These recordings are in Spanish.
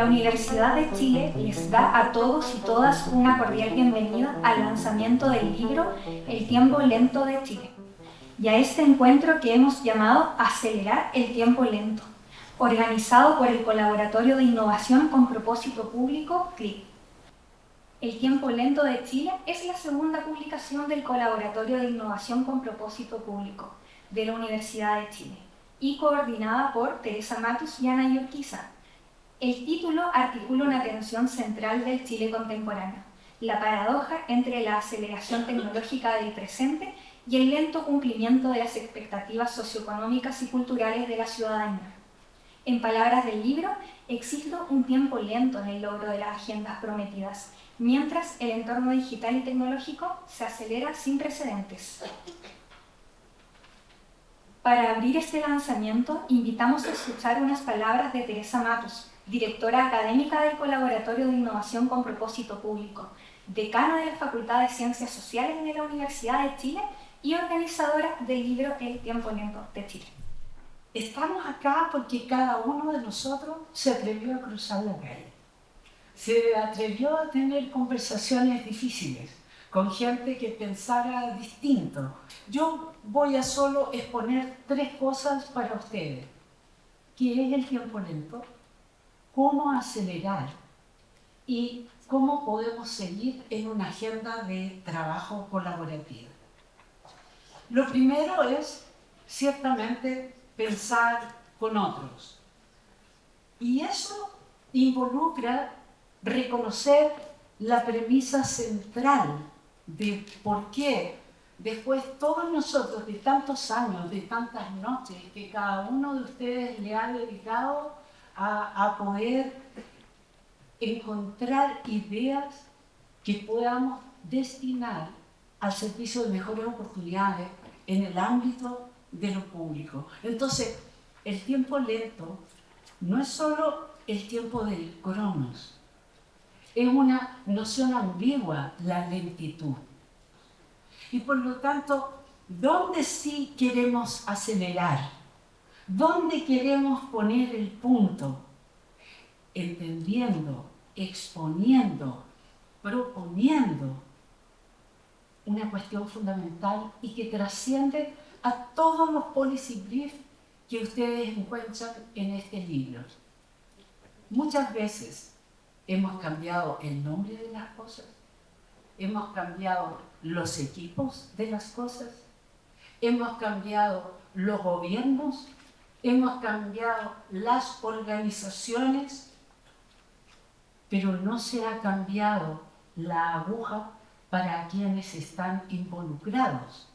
La Universidad de Chile les da a todos y todas una cordial bienvenida al lanzamiento del libro El tiempo lento de Chile y a este encuentro que hemos llamado Acelerar el tiempo lento, organizado por el Colaboratorio de Innovación con Propósito Público, CLIP. El tiempo lento de Chile es la segunda publicación del Colaboratorio de Innovación con Propósito Público de la Universidad de Chile y coordinada por Teresa Matus y Ana Urquiza. El título articula una tensión central del Chile contemporáneo, la paradoja entre la aceleración tecnológica del presente y el lento cumplimiento de las expectativas socioeconómicas y culturales de la ciudadanía. En palabras del libro, existe un tiempo lento en el logro de las agendas prometidas, mientras el entorno digital y tecnológico se acelera sin precedentes. Para abrir este lanzamiento, invitamos a escuchar unas palabras de Teresa Matus, directora académica del Colaboratorio de Innovación con Propósito Público, decana de la Facultad de Ciencias Sociales de la Universidad de Chile y organizadora del libro El tiempo lento de Chile. Estamos acá porque cada uno de nosotros se atrevió a cruzar la calle. Se atrevió a tener conversaciones difíciles con gente que pensara distinto. Yo voy a solo exponer 3 cosas para ustedes. ¿Qué es el tiempo lento? ¿Cómo acelerar? Y cómo podemos seguir en una agenda de trabajo colaborativa. Lo primero es, ciertamente, pensar con otros. Y eso involucra reconocer la premisa central de por qué después todos nosotros, de tantos años, de tantas noches que cada uno de ustedes le ha dedicado a poder encontrar ideas que podamos destinar al servicio de mejores oportunidades en el ámbito de lo público. Entonces, el tiempo lento no es solo el tiempo del cronos, es una noción ambigua, la lentitud. Y por lo tanto, ¿dónde sí queremos acelerar? ¿Dónde queremos poner el punto? Entendiendo, exponiendo, proponiendo una cuestión fundamental y que trasciende a todos los policy briefs que ustedes encuentran en este libro. Muchas veces hemos cambiado el nombre de las cosas, hemos cambiado los equipos de las cosas, hemos cambiado los gobiernos, hemos cambiado las organizaciones, pero no se ha cambiado la aguja para quienes están involucrados,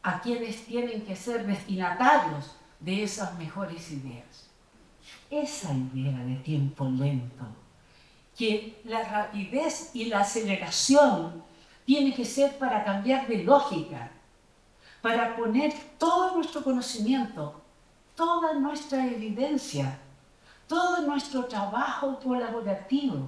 a quienes tienen que ser destinatarios de esas mejores ideas. Esa idea de tiempo lento, que la rapidez y la aceleración tiene que ser para cambiar de lógica, para poner todo nuestro conocimiento, toda nuestra evidencia, todo nuestro trabajo colaborativo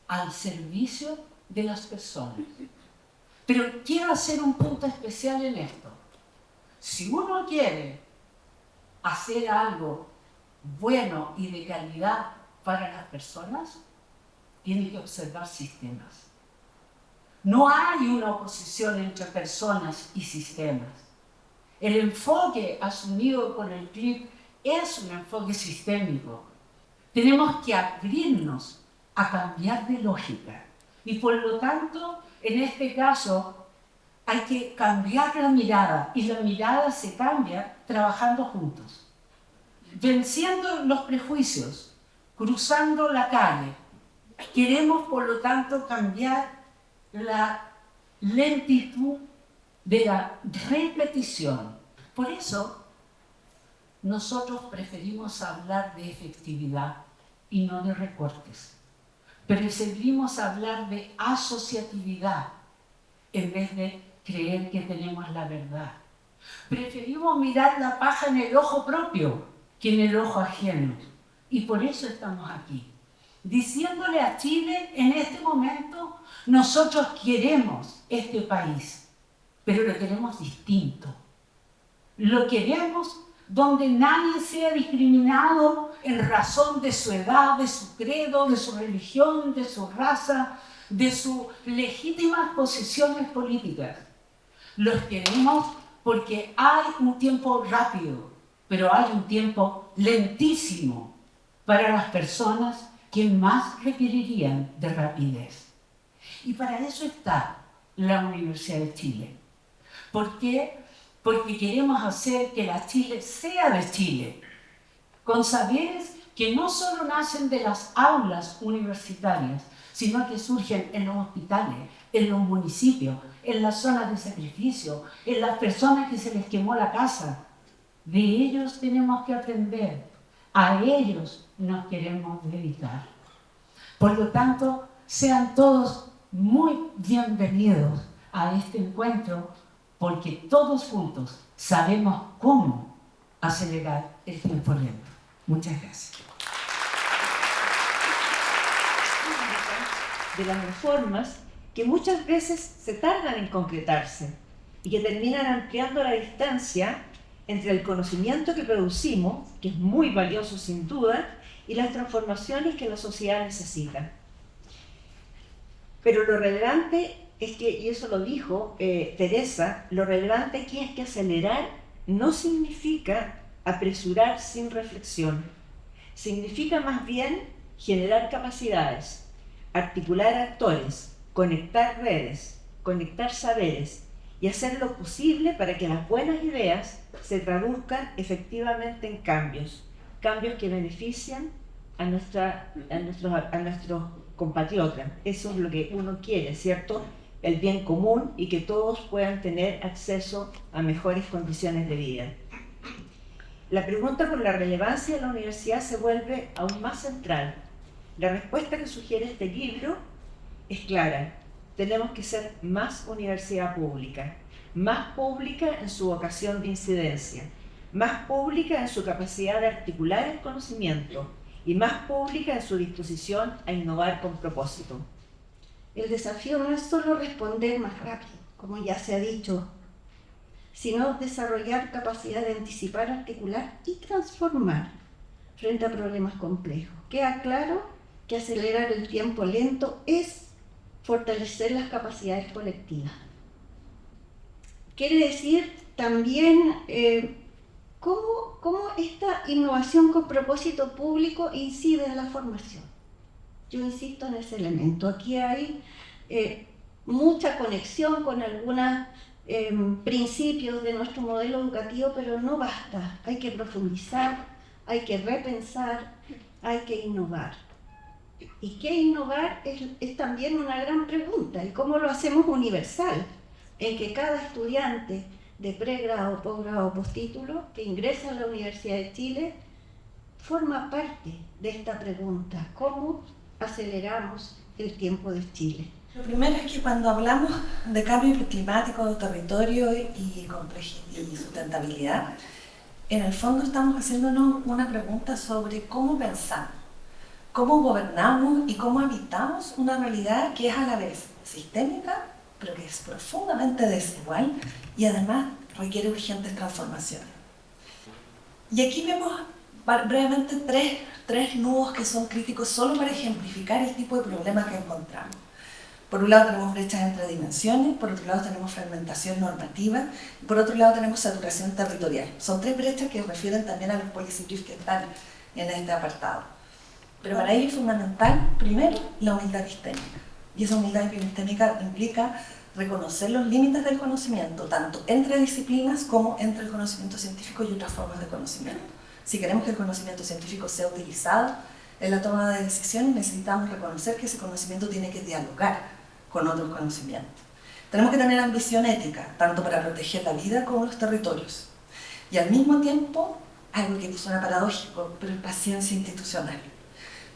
al servicio de las personas. Pero quiero hacer un punto especial en esto. Si uno quiere hacer algo bueno y de calidad para las personas, tiene que observar sistemas. No hay una oposición entre personas y sistemas. El enfoque asumido por el CLIP es un enfoque sistémico. Tenemos que abrirnos a cambiar de lógica. Y por lo tanto, en este caso, hay que cambiar la mirada. Y la mirada se cambia trabajando juntos. Venciendo los prejuicios, cruzando la calle. Queremos, por lo tanto, cambiar la lentitud de la repetición. Por eso, nosotros preferimos hablar de efectividad y no de recortes. Preferimos hablar de asociatividad en vez de creer que tenemos la verdad. Preferimos mirar la paja en el ojo propio que en el ojo ajeno. Y por eso estamos aquí, diciéndole a Chile en este momento, nosotros queremos este país, pero lo queremos distinto. Lo queremos donde nadie sea discriminado en razón de su edad, de su credo, de su religión, de su raza, de sus legítimas posiciones políticas. Los queremos porque hay un tiempo rápido, pero hay un tiempo lentísimo para las personas que más requerirían de rapidez. Y para eso está la Universidad de Chile. ¿Por qué? Porque queremos hacer que la Chile sea de Chile, con saberes que no solo nacen de las aulas universitarias, sino que surgen en los hospitales, en los municipios, en las zonas de sacrificio, en las personas que se les quemó la casa. De ellos tenemos que aprender, a ellos nos queremos dedicar. Por lo tanto, sean todos muy bienvenidos a este encuentro, porque todos juntos sabemos cómo acelerar el tiempo lento. Muchas gracias. De las reformas que muchas veces se tardan en concretarse y que terminan ampliando la distancia entre el conocimiento que producimos, que es muy valioso sin duda, y las transformaciones que la sociedad necesita. Pero lo relevante es que, y eso lo dijo Teresa, lo relevante aquí es que acelerar no significa apresurar sin reflexión. Significa más bien generar capacidades, articular actores, conectar redes, conectar saberes y hacer lo posible para que las buenas ideas se traduzcan efectivamente en cambios que benefician a nuestros compatriotas. Eso es lo que uno quiere, ¿cierto? El bien común y que todos puedan tener acceso a mejores condiciones de vida. La pregunta por la relevancia de la universidad se vuelve aún más central. La respuesta que sugiere este libro es clara. Tenemos que ser más universidad pública, más pública en su vocación de incidencia, más pública en su capacidad de articular el conocimiento y más pública en su disposición a innovar con propósito. El desafío no es solo responder más rápido, como ya se ha dicho, sino desarrollar capacidad de anticipar, articular y transformar frente a problemas complejos. Queda claro que acelerar el tiempo lento es fortalecer las capacidades colectivas. Quiere decir también cómo esta innovación con propósito público incide en la formación. Yo insisto en ese elemento. Aquí hay mucha conexión con algunos principios de nuestro modelo educativo, pero no basta. Hay que profundizar, hay que repensar, hay que innovar. ¿Y qué innovar? Es también una gran pregunta. ¿Y cómo lo hacemos universal? En que cada estudiante de pregrado, posgrado o postítulo que ingresa a la Universidad de Chile forma parte de esta pregunta. ¿Cómo aceleramos el tiempo de Chile? Lo primero es que cuando hablamos de cambio climático, de territorio y sustentabilidad, en el fondo estamos haciéndonos una pregunta sobre cómo pensamos, cómo gobernamos y cómo habitamos una realidad que es a la vez sistémica, pero que es profundamente desigual y además requiere urgentes transformaciones. Y aquí vemos brevemente tres nudos que son críticos solo para ejemplificar el tipo de problemas que encontramos. Por un lado tenemos brechas entre dimensiones, por otro lado tenemos fragmentación normativa, y por otro lado tenemos saturación territorial. Son tres brechas que refieren también a los policy briefs que están en este apartado. Pero para ello es fundamental, primero, la humildad epistémica. Y esa humildad epistémica implica reconocer los límites del conocimiento, tanto entre disciplinas como entre el conocimiento científico y otras formas de conocimiento. Si queremos que el conocimiento científico sea utilizado en la toma de decisiones, necesitamos reconocer que ese conocimiento tiene que dialogar con otros conocimientos. Tenemos que tener ambición ética, tanto para proteger la vida como los territorios. Y al mismo tiempo, algo que suena paradójico, pero es paciencia institucional.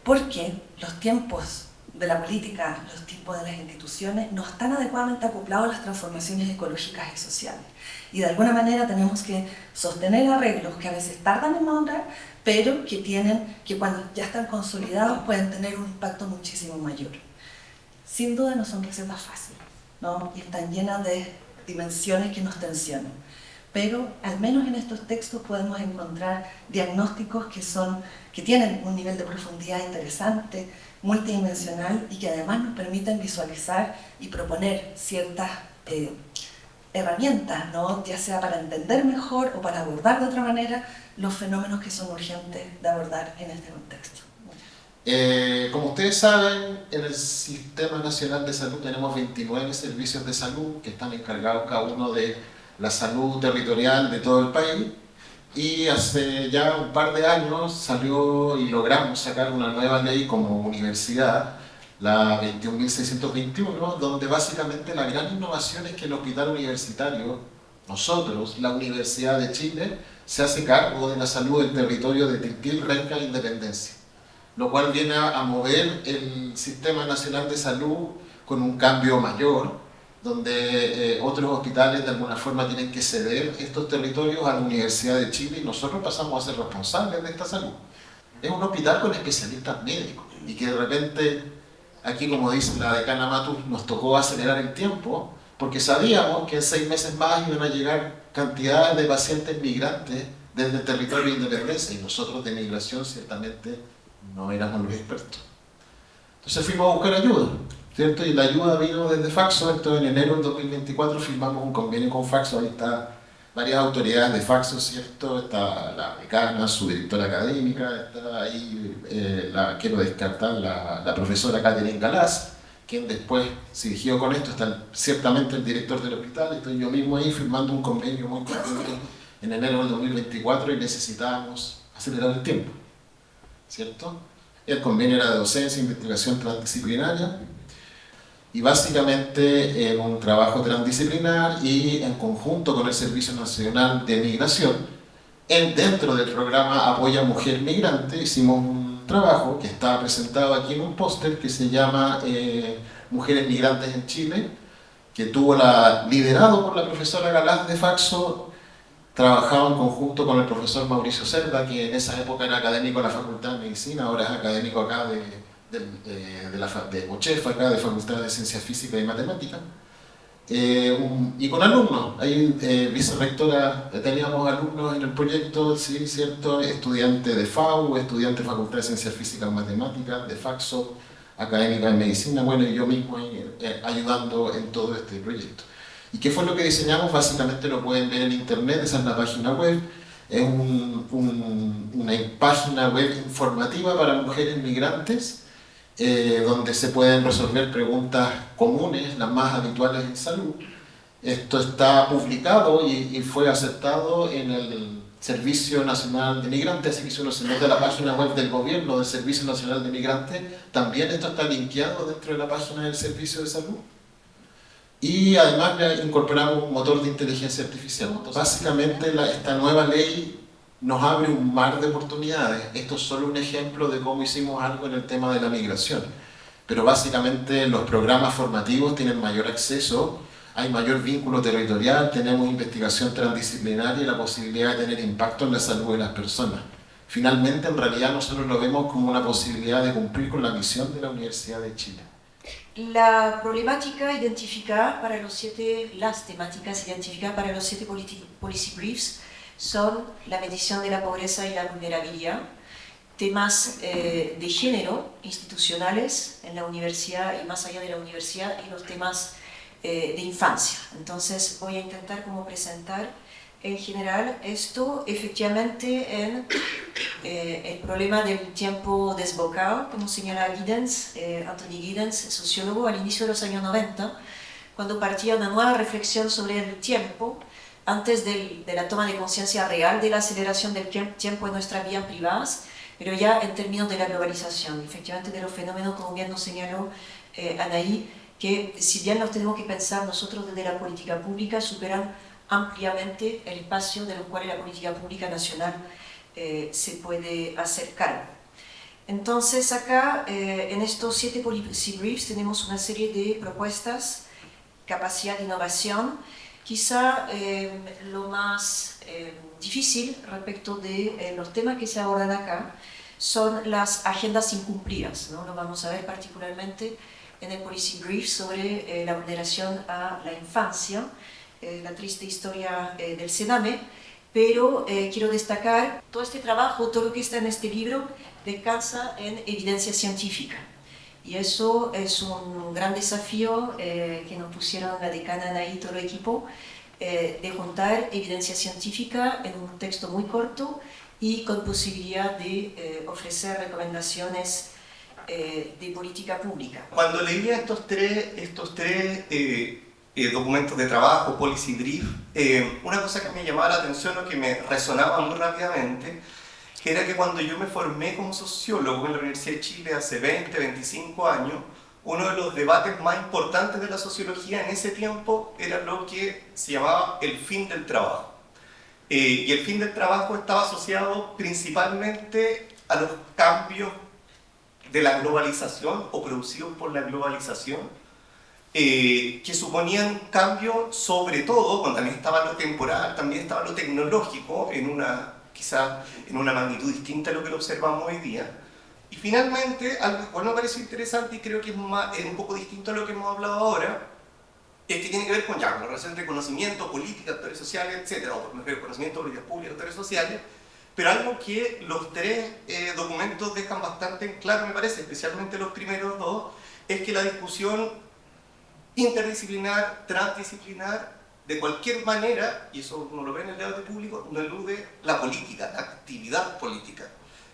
Porque los tiempos de la política, los tiempos de las instituciones, no están adecuadamente acoplados a las transformaciones ecológicas y sociales. Y de alguna manera tenemos que sostener arreglos que a veces tardan en madurar, pero que cuando ya están consolidados pueden tener un impacto muchísimo mayor. Sin duda no son recetas fáciles, ¿no? Y están llenas de dimensiones que nos tensionan. pero al menos en estos textos podemos encontrar diagnósticos que tienen un nivel de profundidad interesante, multidimensional y que además nos permiten visualizar y proponer ciertas herramientas, ¿no? Ya sea para entender mejor o para abordar de otra manera los fenómenos que son urgentes de abordar en este contexto. Como ustedes saben, en el Sistema Nacional de Salud tenemos 29 servicios de salud que están encargados cada uno de la salud territorial de todo el país, y hace ya un par de años salió y logramos sacar una nueva ley como universidad, la 21.621, donde básicamente la gran innovación es que el hospital universitario, nosotros, la Universidad de Chile, se hace cargo de la salud del territorio de Tiltil, Renca e Independencia, lo cual viene a mover el Sistema Nacional de Salud con un cambio mayor, donde otros hospitales de alguna forma tienen que ceder estos territorios a la Universidad de Chile y nosotros pasamos a ser responsables de esta salud. Es un hospital con especialistas médicos y que de repente, aquí como dice la decana Matus, nos tocó acelerar el tiempo porque sabíamos que en 6 meses más iban a llegar cantidades de pacientes migrantes desde el territorio de Independencia y nosotros de migración ciertamente no éramos los expertos. Entonces fuimos a buscar ayuda, ¿cierto? Y la ayuda vino desde Faxo. Entonces en enero del 2024 firmamos un convenio con Faxo. Ahí están varias autoridades de Faxo, ¿cierto? Está la decana, su directora académica, está ahí, quiero descartar, la profesora Catherine Galás, quien después siguió con esto, está ciertamente el director del hospital. Estoy yo mismo ahí firmando un convenio muy concreto en enero del 2024 y necesitábamos acelerar el tiempo, ¿cierto? El convenio era de docencia e investigación transdisciplinaria y básicamente era un trabajo transdisciplinar y en conjunto con el Servicio Nacional de Migración, dentro del programa Apoya Mujer Migrante, hicimos un trabajo que está presentado aquí en un póster que se llama Mujeres Migrantes en Chile, que liderado por la profesora Galás de Faxo. Trabajaba en conjunto con el profesor Mauricio Cerda, que en esa época era académico de la Facultad de Medicina, ahora es académico acá de Mochef, acá de Facultad de Ciencias Físicas y Matemáticas, y con alumnos. Ahí, vicerrectora, teníamos alumnos en el proyecto, sí, cierto, estudiantes de FAU, estudiantes de Facultad de Ciencias Físicas y Matemáticas, de Faxo, académica en Medicina, bueno, y yo mismo ayudando en todo este proyecto. ¿Y qué fue lo que diseñamos? Básicamente lo pueden ver en internet, esa es la página web. Es una página web informativa para mujeres migrantes, donde se pueden resolver preguntas comunes, las más habituales en salud. Esto está publicado y fue aceptado en el Servicio Nacional de Migrantes, así que si uno se mete a la página web del gobierno del Servicio Nacional de Migrantes, también esto está linkeado dentro de la página del Servicio de Salud. Y además le incorporamos un motor de inteligencia artificial. Entonces, básicamente esta nueva ley nos abre un mar de oportunidades. Esto es solo un ejemplo de cómo hicimos algo en el tema de la migración. Pero básicamente los programas formativos tienen mayor acceso, hay mayor vínculo territorial, tenemos investigación transdisciplinaria y la posibilidad de tener impacto en la salud de las personas. Finalmente, en realidad nosotros lo vemos como una posibilidad de cumplir con la misión de la Universidad de Chile. La problemática identificada para las temáticas identificadas para los 7 policy briefs son la medición de la pobreza y la vulnerabilidad, temas de género institucionales en la universidad y más allá de la universidad, y los temas de infancia. Entonces voy a intentar como presentar en general esto efectivamente en el problema del tiempo desbocado, como señala Anthony Giddens, sociólogo, al inicio de los años 90, cuando partía una nueva reflexión sobre el tiempo, antes de la toma de conciencia real de la aceleración del tiempo en nuestras vidas privadas, pero ya en términos de la globalización, efectivamente de los fenómenos, como bien nos señaló Anaí, que si bien los tenemos que pensar nosotros desde la política pública, superan ampliamente el espacio de los cuales la política pública nacional se puede hacer cargo. Entonces acá, en estos 7 policy briefs, tenemos una serie de propuestas, capacidad de innovación. Quizá lo más difícil respecto de los temas que se abordan acá son las agendas incumplidas, ¿no? Lo vamos a ver particularmente en el policy brief sobre la vulneración a la infancia, la triste historia del Sename, pero quiero destacar todo este trabajo, todo lo que está en este libro, descansa en evidencia científica. Y eso es un gran desafío que nos pusieron la decana Anaí y todo el equipo, de juntar evidencia científica en un texto muy corto y con posibilidad de ofrecer recomendaciones de política pública. Cuando leía estos tres documentos de trabajo, policy brief, una cosa que me llamaba la atención o que me resonaba muy rápidamente, que era que cuando yo me formé como sociólogo en la Universidad de Chile hace 20, 25 años, uno de los debates más importantes de la sociología en ese tiempo era lo que se llamaba el fin del trabajo. Y el fin del trabajo estaba asociado principalmente a los cambios de la globalización o producidos por la globalización, que suponían un cambio sobre todo, cuando también estaba lo temporal, también estaba lo tecnológico, quizás en una magnitud distinta a lo que lo observamos hoy día. Y finalmente, algo que me parece interesante y creo que es un poco distinto a lo que hemos hablado ahora, es que tiene que ver con la relación entre conocimiento, política, actores sociales, etc., o mejor, conocimiento, políticas públicas, actores sociales, pero algo que los tres documentos dejan bastante en claro, me parece, especialmente los primeros dos, es que la discusión interdisciplinar, transdisciplinar, de cualquier manera, y eso uno lo ve en el debate público, no elude la política, la actividad política.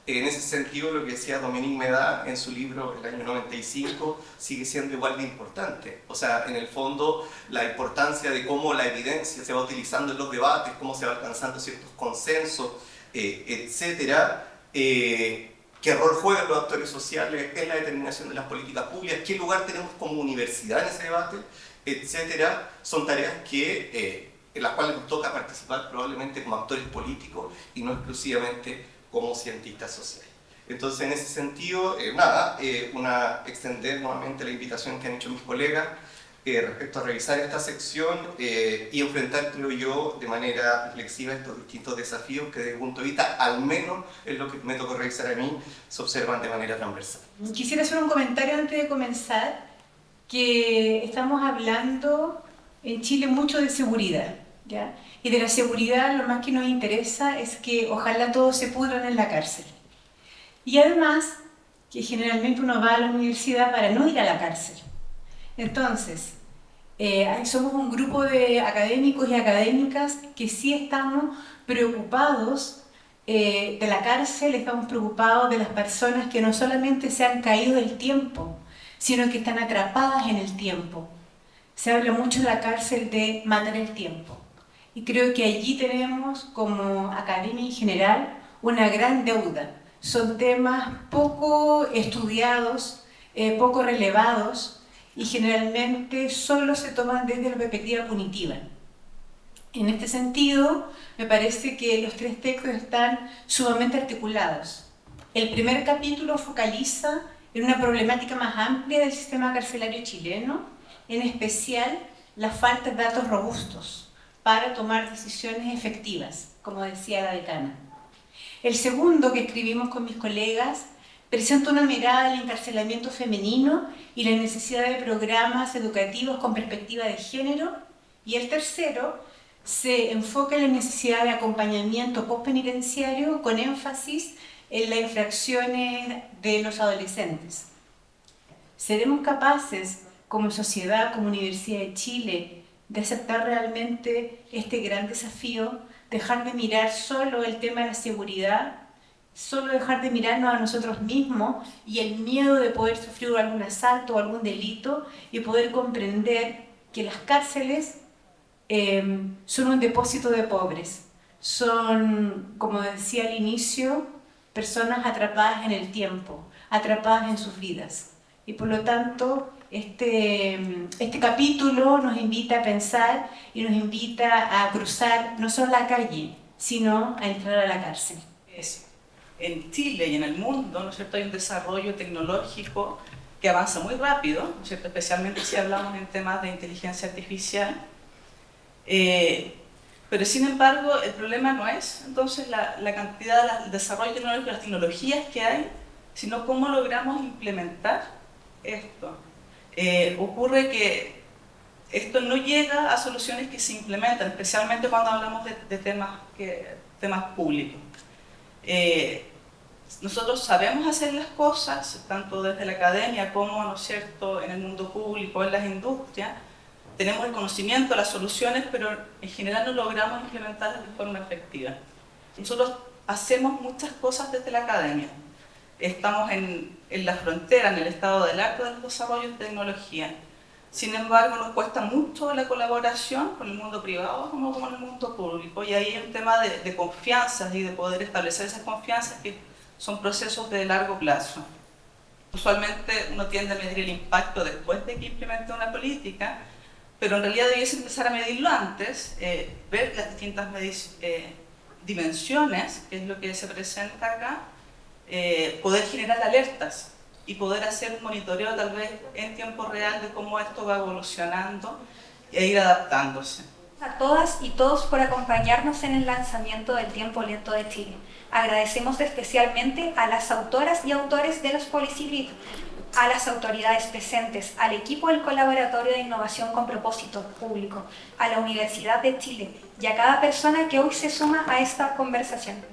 En ese sentido, lo que decía Dominique Méda en su libro el año 95 sigue siendo igual de importante. O sea, en el fondo, la importancia de cómo la evidencia se va utilizando en los debates, cómo se va alcanzando ciertos consensos, etcétera, qué rol juegan los actores sociales en la determinación de las políticas públicas, qué lugar tenemos como universidad en ese debate, etcétera, son tareas en las cuales nos toca participar probablemente como actores políticos y no exclusivamente como cientistas sociales. Entonces, en ese sentido, extender nuevamente la invitación que han hecho mis colegas respecto a revisar esta sección y enfrentar, creo yo, de manera reflexiva estos distintos desafíos que desde mi punto de vista, al menos en lo que me tocó revisar a mí, se observan de manera transversal. Quisiera hacer un comentario antes de comenzar, que estamos hablando en Chile mucho de seguridad, ¿ya? Y de la seguridad lo más que nos interesa es que ojalá todos se pudran en la cárcel. Y además, que generalmente uno va a la universidad para no ir a la cárcel. Entonces, somos un grupo de académicos y académicas que sí estamos preocupados de la cárcel, estamos preocupados de las personas que no solamente se han caído del tiempo, sino que están atrapadas en el tiempo. Se habla mucho en la cárcel de matar el tiempo. Y creo que allí tenemos, como academia en general, una gran deuda. Son temas poco estudiados, poco relevados, y generalmente solo se toman desde la perspectiva punitiva. En este sentido, me parece que los tres textos están sumamente articulados. El primer capítulo focaliza en una problemática más amplia del sistema carcelario chileno, en especial la falta de datos robustos para tomar decisiones efectivas, como decía la decana. El segundo, que escribimos con mis colegas, presenta una mirada al encarcelamiento femenino y la necesidad de programas educativos con perspectiva de género. Y el tercero se enfoca en la necesidad de acompañamiento postpenitenciario con énfasis en las infracciones de los adolescentes. ¿Seremos capaces, como sociedad, como Universidad de Chile, de aceptar realmente este gran desafío, dejar de mirar solo el tema de la seguridad, solo dejar de mirarnos a nosotros mismos y el miedo de poder sufrir algún asalto o algún delito y poder comprender que las cárceles son un depósito de pobres, son, como decía al inicio, personas atrapadas en el tiempo, atrapadas en sus vidas. Y por lo tanto, este capítulo nos invita a pensar y nos invita a cruzar no solo la calle, sino a entrar a la cárcel. En Chile y en el mundo, ¿no es cierto?, hay un desarrollo tecnológico que avanza muy rápido, ¿no es cierto?, especialmente si hablamos en temas de inteligencia artificial. Pero sin embargo, el problema no es entonces la cantidad, el desarrollo tecnológico, las tecnologías que hay, sino cómo logramos implementar esto. Ocurre que esto no llega a soluciones que se implementan, especialmente cuando hablamos de temas públicos. Nosotros sabemos hacer las cosas, tanto desde la academia como, ¿no es cierto?, en el mundo público, en las industrias. Tenemos el conocimiento, las soluciones, pero en general no logramos implementarlas de forma efectiva. Nosotros hacemos muchas cosas desde la academia. Estamos en la frontera, en el estado del arte del desarrollo de tecnología. Sin embargo, nos cuesta mucho la colaboración con el mundo privado como con el mundo público. Y ahí hay un tema de confianzas y de poder establecer esas confianzas que son procesos de largo plazo. Usualmente uno tiende a medir el impacto después de que implemente una política, pero en realidad debiese empezar a medirlo antes, ver las distintas dimensiones, que es lo que se presenta acá, poder generar alertas y poder hacer un monitoreo tal vez en tiempo real de cómo esto va evolucionando e ir adaptándose. A todas y todos por acompañarnos en el lanzamiento del Tiempo Lento de Chile. Agradecemos especialmente a las autoras y autores de los Policy Brief, a las autoridades presentes, al equipo del Colaboratorio de Innovación con Propósito Público, a la Universidad de Chile y a cada persona que hoy se suma a esta conversación.